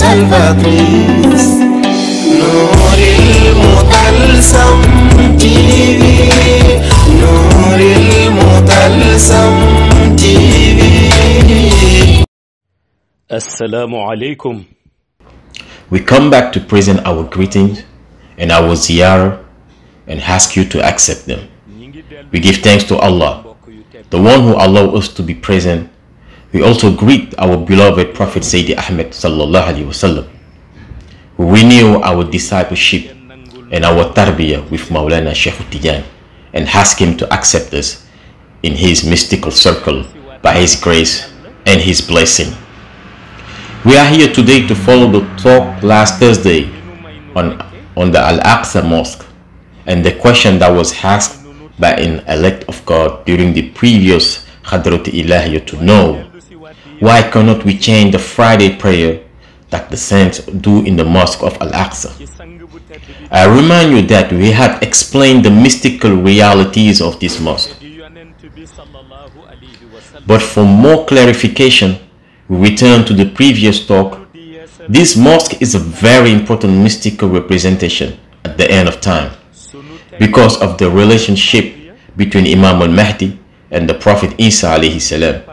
salvatrice. نور المطلسم TV, نور المطلسم TV. Assalamu alaikum. We come back to present our greetings and our ziyarah and ask you to accept them. We give thanks to Allah, the one who allowed us to be present. We also greet our beloved Prophet Seydi Ahmed sallallahu alaihi wasallam. We renew our discipleship and our tarbiyah with Maulana Cheikh and ask him to accept us in his mystical circle by his grace and his blessing. We are here today to follow the talk last Thursday on the Al-Aqsa Mosque and the question that was asked by an elect of God during the previous Khadrat Ilahiyya to know why cannot we change the Friday prayer that the saints do in the Mosque of Al-Aqsa. I remind you that we have explained the mystical realities of this mosque. But for more clarification, we return to the previous talk. This mosque is a very important mystical representation at the end of time because of the relationship between Imam al-Mahdi and the Prophet Isa alayhi salam.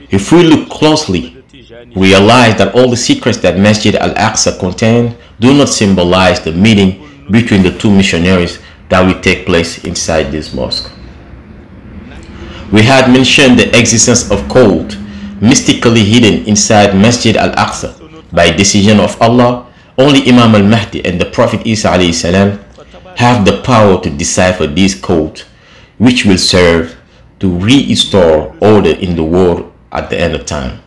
If we look closely, we realize that all the secrets that Masjid al-Aqsa contains do not symbolize the meeting between the two missionaries that will take place inside this mosque. We had mentioned the existence of code mystically hidden inside Masjid al-Aqsa by decision of Allah. Only Imam al-Mahdi and the Prophet Isa alayhi salam have the power to decipher these codes, which will serve to restore order in the world at the end of time.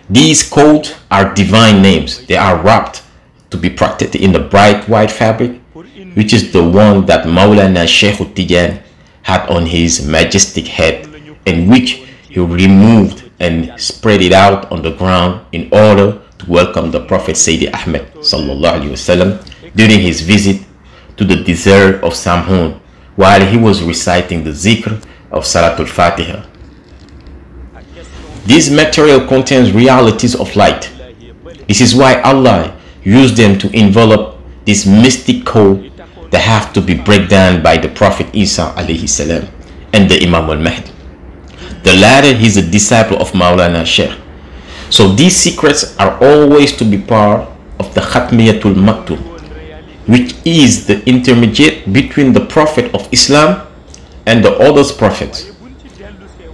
These codes are divine names. They are wrapped to be protected in the bright white fabric, which is the one that Maulana Cheikh had on his majestic head, and which he removed and spread it out on the ground in order to welcome the Prophet Seydi Ahmed sallallahu alaihi wasallam during his visit to the desert of Samhun while he was reciting the zikr of Salatul Fatiha. This material contains realities of light. This is why Allah used them to envelop this mystic code that have to be break down by the Prophet Isa alayhi salam and the Imam al-Mahdi. The latter is a disciple of Maulana Cheikh. So these secrets are always to be part of the Khatmiyatul Maktub, which is the intermediate between the Prophet of Islam and the other prophets.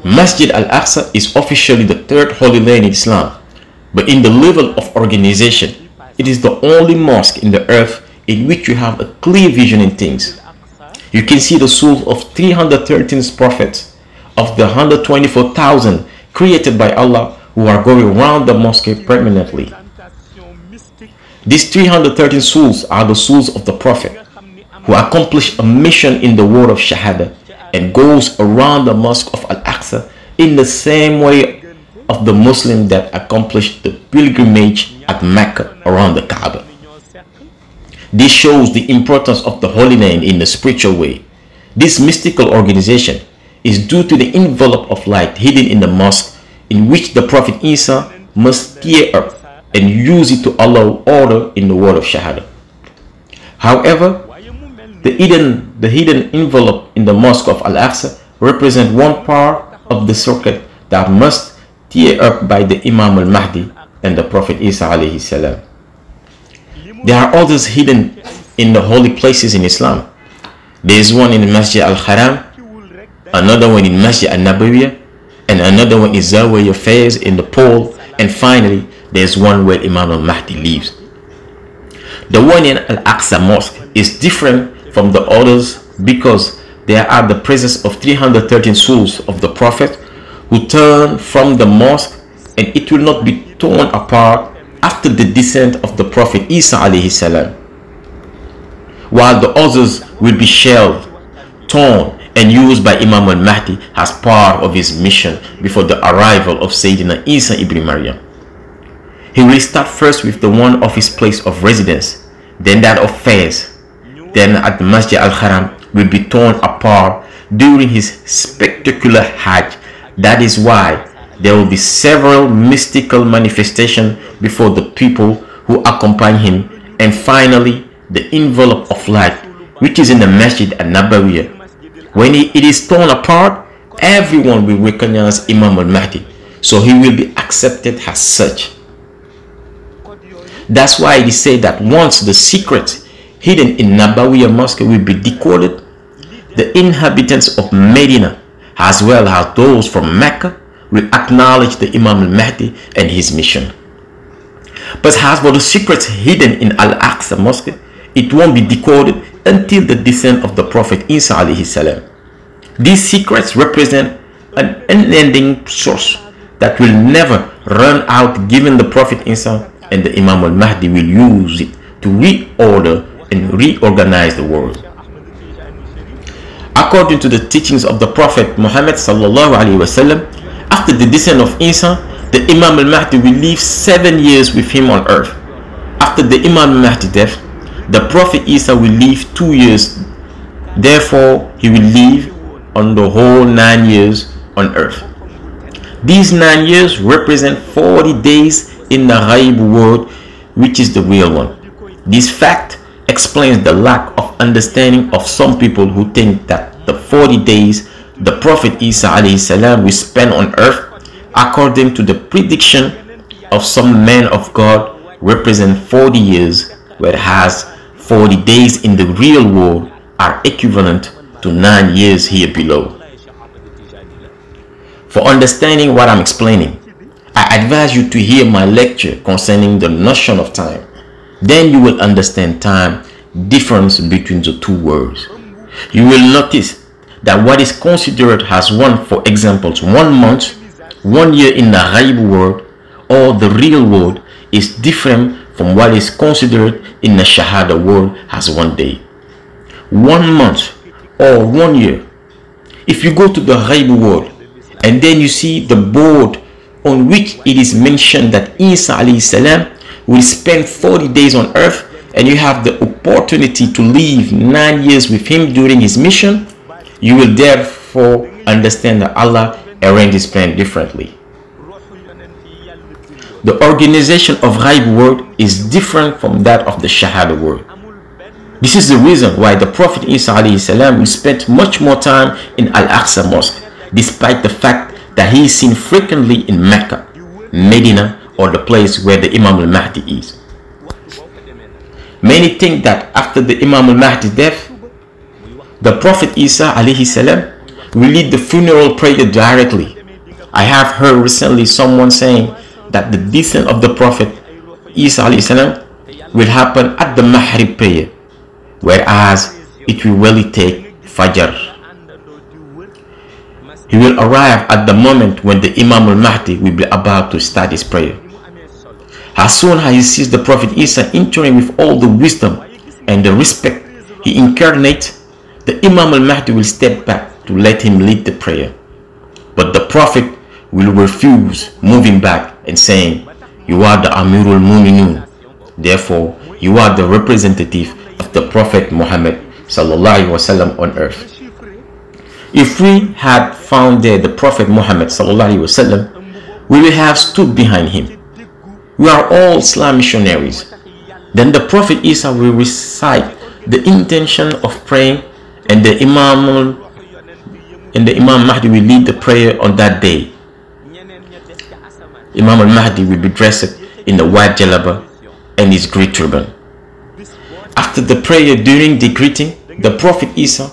Masjid al-Aqsa is officially the third holy land in Islam, but in the level of organization, it is the only mosque in the earth in which you have a clear vision in things. You can see the souls of 313 prophets of the 124,000 created by Allah who are going around the mosque permanently. These 313 souls are the souls of the Prophet who accomplished a mission in the world of Shahada and goes around the mosque of Al-Aqsa in the same way of the Muslim that accomplished the pilgrimage at Mecca around the Kaaba. This shows the importance of the Holy Land in a spiritual way. This mystical organization is due to the envelope of light hidden in the mosque in which the Prophet Isa must tear up and use it to allow order in the world of Shahada. However, the hidden envelope in the mosque of Al-Aqsa represents one part of the circuit that must tear up by the Imam al-Mahdi and the Prophet Isa alayhi salam. There are others hidden in the holy places in Islam. There is one in Masjid al-Haram, another one in Masjid al-Nabawiyya, and another one in Zawiyya Faiz in the pole, and finally there's one where Imam al-Mahdi lives. The one in Al-Aqsa Mosque is different from the others because there are the presence of 313 souls of the Prophet who turn from the mosque, and it will not be torn apart after the descent of the Prophet Isa alayhi salam, while the others will be shelled, torn, and used by Imam al-Mahdi as part of his mission before the arrival of Sayyidina Isa ibn Maryam. He will start first with the one of his place of residence, then that of Faiz, then at the Masjid al-Haram will be torn apart during his spectacular Hajj. That is why there will be several mystical manifestations before the people who accompany him, and finally the envelope of light which is in the Masjid al-Nabawiyah. When it is torn apart, everyone will recognize Imam al-Mahdi, so he will be accepted as such. That's why it is said that once the secrets hidden in Nabawiyah Mosque will be decoded, the inhabitants of Medina as well as those from Mecca will acknowledge the Imam al-Mahdi and his mission. But as for the secrets hidden in Al-Aqsa Mosque, it won't be decoded until the descent of the Prophet Isa alayhi salam. These secrets represent an unending source that will never run out, given the Prophet Isa and the Imam al-Mahdi will use it to reorder and reorganize the world. According to the teachings of the Prophet Mouhamed sallallahu alaihi wasallam, after the descent of Isa, the Imam al-Mahdi will live 7 years with him on earth. After the Imam al-Mahdi death, the Prophet Isa will live 2 years. Therefore, he will live on the whole 9 years on earth. These 9 years represent 40 days in the Ghaib world, which is the real one. This fact explains the lack of understanding of some people who think that the 40 days the Prophet Isa alayhi salam will spend on earth, according to the prediction of some men of God, represent 40 years, whereas 40 days in the real world are equivalent to 9 years here below. For understanding what I'm explaining, I advise you to hear my lecture concerning the notion of time. Then you will understand time difference between the two words. You will notice that what is considered as one, for example, 1 month, 1 year in the Ghaib world or the real world, is different from what is considered in the Shahada world as 1 day. 1 month or 1 year. If you go to the Ghaib world and then you see the board on which it is mentioned that Isa alayhi salam will spend 40 days on earth, and you have the opportunity to live 9 years with him during his mission, you will therefore understand that Allah arranged his plan differently. The organization of Ghaib world is different from that of the Shahada world. This is the reason why the Prophet Isa alayhi salam will spend much more time in Al-Aqsa Mosque, despite the fact that he is seen frequently in Mecca, Medina, or the place where the Imam al-Mahdi is. Many think that after the Imam al-Mahdi's death, the Prophet Isa alayhi salam will lead the funeral prayer directly. I have heard recently someone saying that the descent of the Prophet Isa alayhi salam will happen at the Maghrib prayer, whereas it will really take Fajr. He will arrive at the moment when the Imam al-Mahdi will be about to start his prayer. As soon as he sees the Prophet Isa entering with all the wisdom and the respect he incarnates, the Imam al-Mahdi will step back to let him lead the prayer. But the Prophet will refuse, moving back and saying, "You are the Amirul Mu'minun. Therefore, you are the representative of the Prophet Mouhamed sallallahu alaihi wasallam on earth." If we had found there the Prophet Mouhamed sallallahu alaihi wasallam, we would have stood behind him. We are all Islam missionaries. Then the Prophet Isa will recite the intention of praying, and the Imam Mahdi will lead the prayer on that day. Imam al-Mahdi will be dressed in the white jalaba and his great turban. After the prayer, during the greeting, the Prophet Isa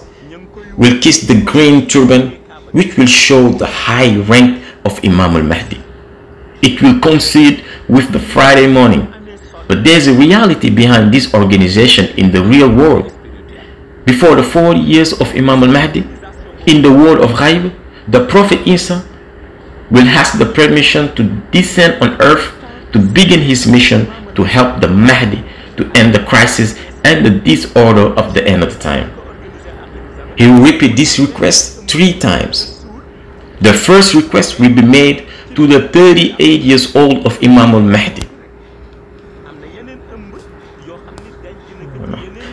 will kiss the green turban, which will show the high rank of Imam al-Mahdi. It will coincide with the Friday morning. But there's a reality behind this organization in the real world. Before the 40 years of Imam al-Mahdi, in the world of Ghaib, the Prophet Isa will ask the permission to descend on earth to begin his mission to help the Mahdi to end the crisis and the disorder of the end of the time. He will repeat this request 3 times. The first request will be made to the 38 years old of Imam al-Mahdi.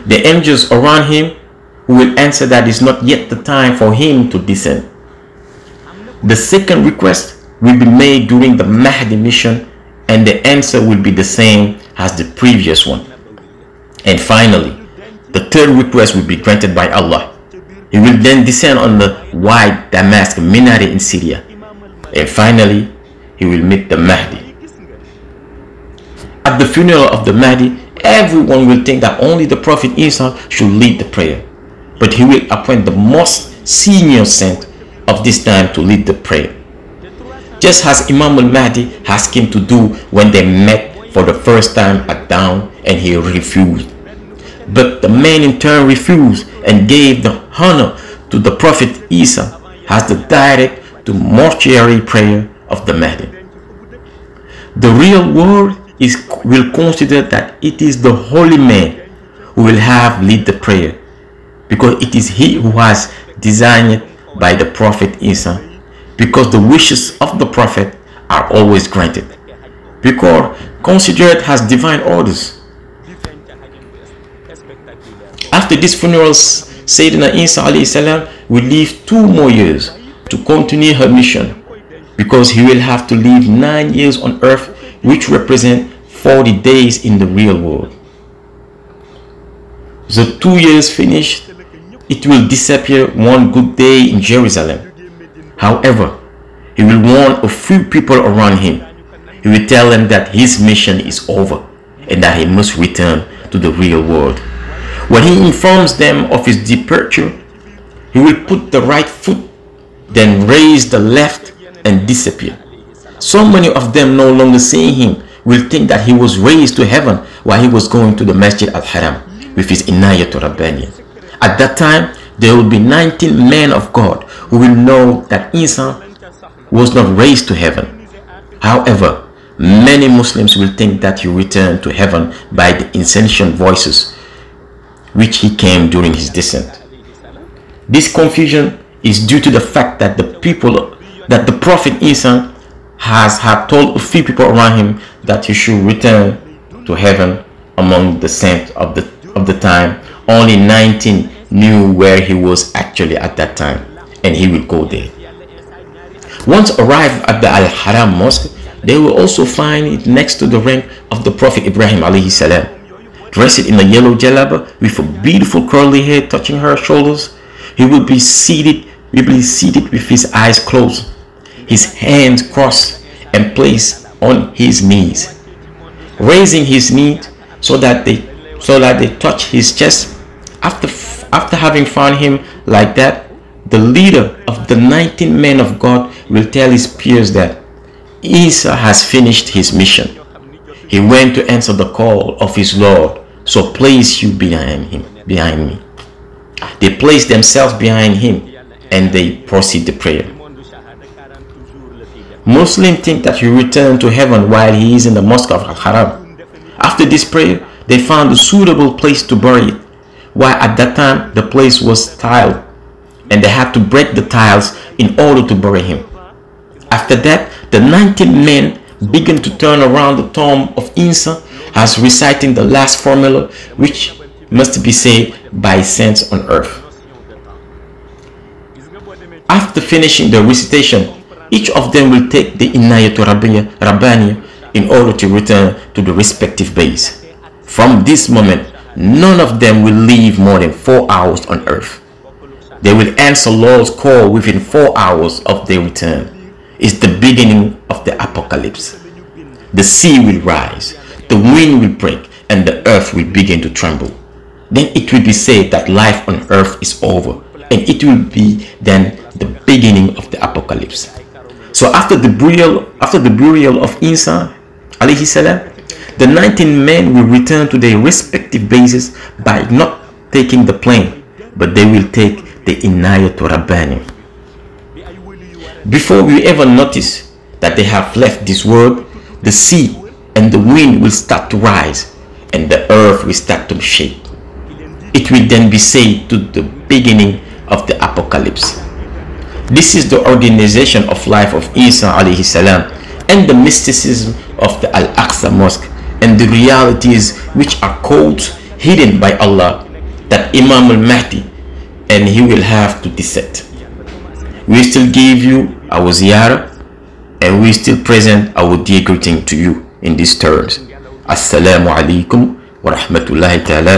The angels around him will answer that it's not yet the time for him to descend. The second request will be made during the Mahdi mission, and the answer will be the same as the previous one. And finally, the third request will be granted by Allah. He will then descend on the white damask minaret in Syria. And finally, he will meet the Mahdi. At the funeral of the Mahdi, everyone will think that only the Prophet Isa should lead the prayer. But he will appoint the most senior saint of this time to lead the prayer, just as Imam al-Mahdi asked him to do when they met for the first time at dawn, and he refused. But the man in turn refused and gave the honor to the Prophet Isa as the direct to mortuary prayer of the Mahdi. The real world will consider that it is the holy man who will have lead the prayer, because it is he who has designed by the Prophet Isa, because the wishes of the Prophet are always granted, because considered as divine orders. After these funerals, Sayyidina Isa alayhi salam will live 2 more years to continue her mission, because he will have to live 9 years on earth, which represent 40 days in the real world. The 2 years finished, it will disappear one good day in Jerusalem. However, he will warn a few people around him. He will tell them that his mission is over and that he must return to the real world. When he informs them of his departure, he will put the right foot, then raise the left and disappear. So many of them, no longer seeing him, will think that he was raised to heaven while he was going to the Masjid al-Haram with his Inayatul Rabbani. At that time, there will be 19 men of God who will know that Isa was not raised to heaven. However, many Muslims will think that he returned to heaven by the insentient voices which he came during his descent. This confusion is due to the fact that the Prophet Isa has told a few people around him that he should return to heaven. Among the saints of the time, only 19 knew where he was actually at that time, and he will go there. Once arrived at the Al-Haram Mosque, they will also find it next to the rank of the Prophet Ibrahim alayhi salam, dressed in a yellow jalaba with a beautiful curly hair touching her shoulders. He will be seated with his eyes closed, his hands crossed and placed on his knees, raising his knees so that they touch his chest. After having found him like that, the leader of the 19 men of God will tell his peers that Isa has finished his mission. He went to answer the call of his Lord, so place you behind me. They place themselves behind him and they proceed the prayer. Muslims think that he returned to heaven while he is in the Mosque of Al-Haram. After this prayer, they found a suitable place to bury it, while at that time the place was tiled and they had to break the tiles in order to bury him. After that, the 19 men began to turn around the tomb of Isa as reciting the last formula which must be said by saints on earth. After finishing the recitation, each of them will take the Inayatul Rabbani in order to return to the respective base. From this moment, none of them will live more than 4 hours on earth. They will answer Lord's call within 4 hours of their return. It's the beginning of the apocalypse. The sea will rise, the wind will break, and the earth will begin to tremble. Then it will be said that life on earth is over, and it will be then the beginning of the apocalypse. So after the burial of Isa alayhi salam, the 19 men will return to their respective bases by not taking the plane, but they will take the Inayatul Rabbani. Before we ever notice that they have left this world, the sea and the wind will start to rise and the earth will start to shake. It will then be said to the beginning of the apocalypse. This is the organization of life of Isa alayhi salam and the mysticism of the Al-Aqsa Mosque and the realities which are codes hidden by Allah that Imam al-Mahdi and he will have to dissect. We still give you our ziyarah and we still present our dear greeting to you in these terms. Assalamu alaikum wa rahmatullahi ta'ala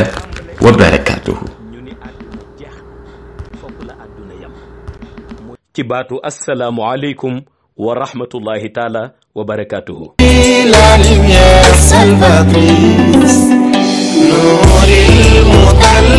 wa barakatuhu. ci baatu assalamu alaikum wa rahmatullahi ta'ala wa barakatuhu. La lumière salvatrice, Nouril Mutal